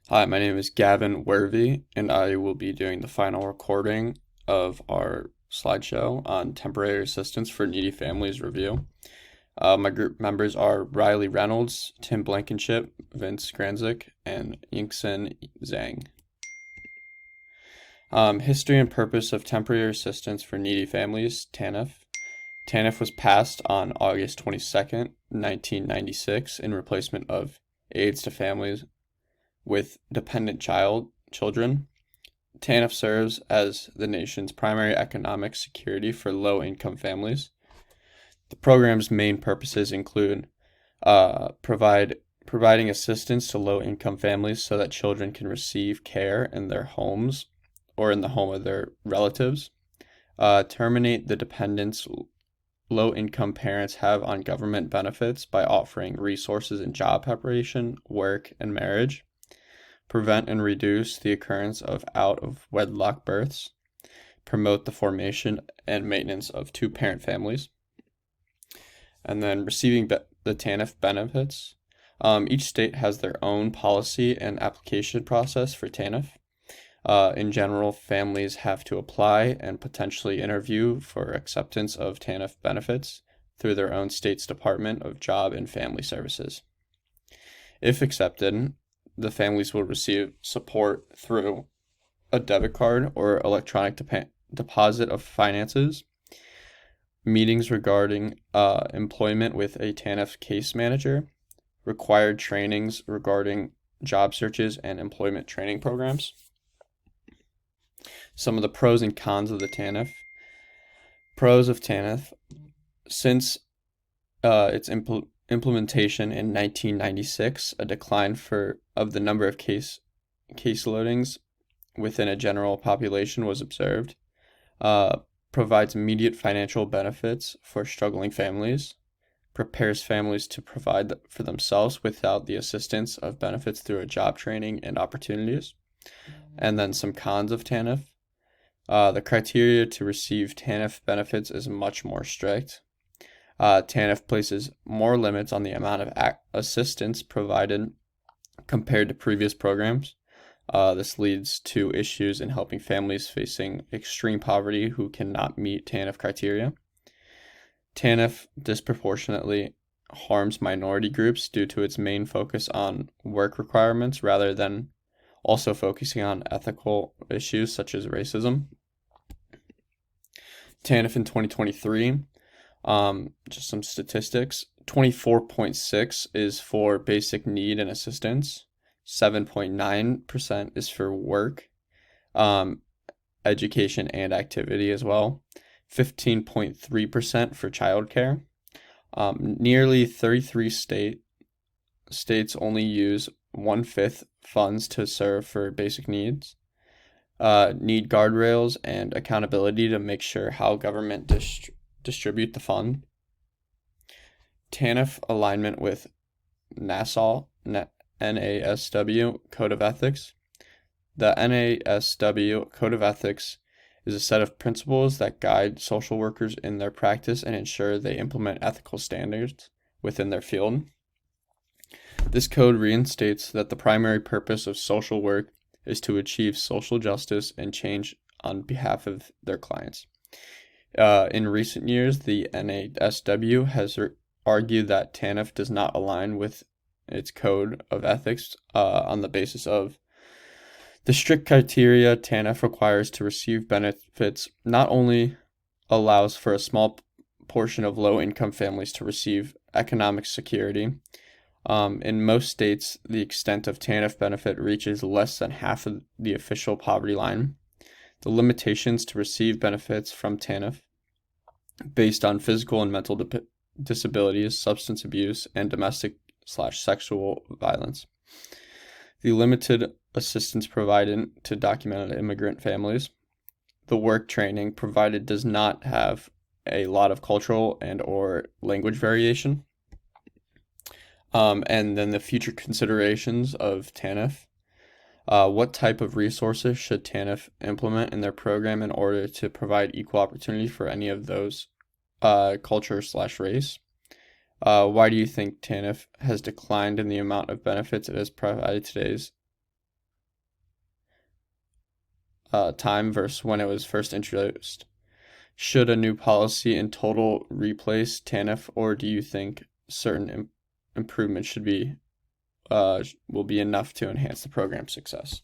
Hi, my name is Gavin Wervey, and I will be doing the final recording of our slideshow on temporary assistance for needy families review. My group members are Riley Reynolds, Tim Blankenship, Vince Granzik, and Yingxin Zhang. History and purpose of temporary assistance for needy families, TANF. TANF was passed on August 22nd, 1996, in replacement of Aids to Families with Dependent Children. TANF serves as the nation's primary economic security for low-income families. The program's main purposes include providing assistance to low-income families so that children can receive care in their homes or in the home of their relatives. Terminate the dependence low-income parents have on government benefits by offering resources in job preparation, work, and marriage. Prevent and reduce the occurrence of out-of-wedlock births. Promote the formation and maintenance of two-parent families. And then receiving the TANF benefits. Each state has their own policy and application process for TANF. In general, families have to apply and potentially interview for acceptance of TANF benefits through their own state's Department of Job and Family Services. If accepted, the families will receive support through a debit card or electronic deposit of finances, meetings regarding employment with a TANF case manager, required trainings regarding job searches and employment training programs. Some of the pros and cons of the TANF. Pros of TANF. Since its implementation in 1996, a decline of the number of case loadings within a general population was observed. Provides immediate financial benefits for struggling families. Prepares families to provide for themselves without the assistance of benefits through a job training and opportunities. And then some cons of TANF. The criteria to receive TANF benefits is much more strict. TANF places more limits on the amount of assistance provided compared to previous programs. This leads to issues in helping families facing extreme poverty who cannot meet TANF criteria. TANF disproportionately harms minority groups due to its main focus on work requirements rather than also focusing on ethical issues such as racism. TANF in 2023. Just some statistics. 24.6 is for basic need and assistance. 7.9% is for work, education and activity as well. 15.3% for childcare. Nearly 33 states only use 1/5 funds to serve for basic needs. Need guardrails and accountability to make sure how government distribute the fund. TANF alignment with NASW Code of Ethics. The NASW Code of Ethics is a set of principles that guide social workers in their practice and ensure they implement ethical standards within their field. This code reinstates that the primary purpose of social work is to achieve social justice and change on behalf of their clients. In recent years, the NASW has argued that TANF does not align with its code of ethics on the basis of the strict criteria TANF requires to receive benefits not only allows for a small portion of low-income families to receive economic security. In most states, the extent of TANF benefit reaches less than half of the official poverty line. The limitations to receive benefits from TANF based on physical and mental disabilities, substance abuse, and domestic/sexual violence. The limited assistance provided to documented immigrant families. The work training provided does not have a lot of cultural and or language variation. And then the future considerations of TANF. What type of resources should TANF implement in their program in order to provide equal opportunity for any of those culture/race? Why do you think TANF has declined in the amount of benefits it has provided time versus when it was first introduced. Should a new policy in total replace TANF, or do you think certain improvements will be enough to enhance the program's success?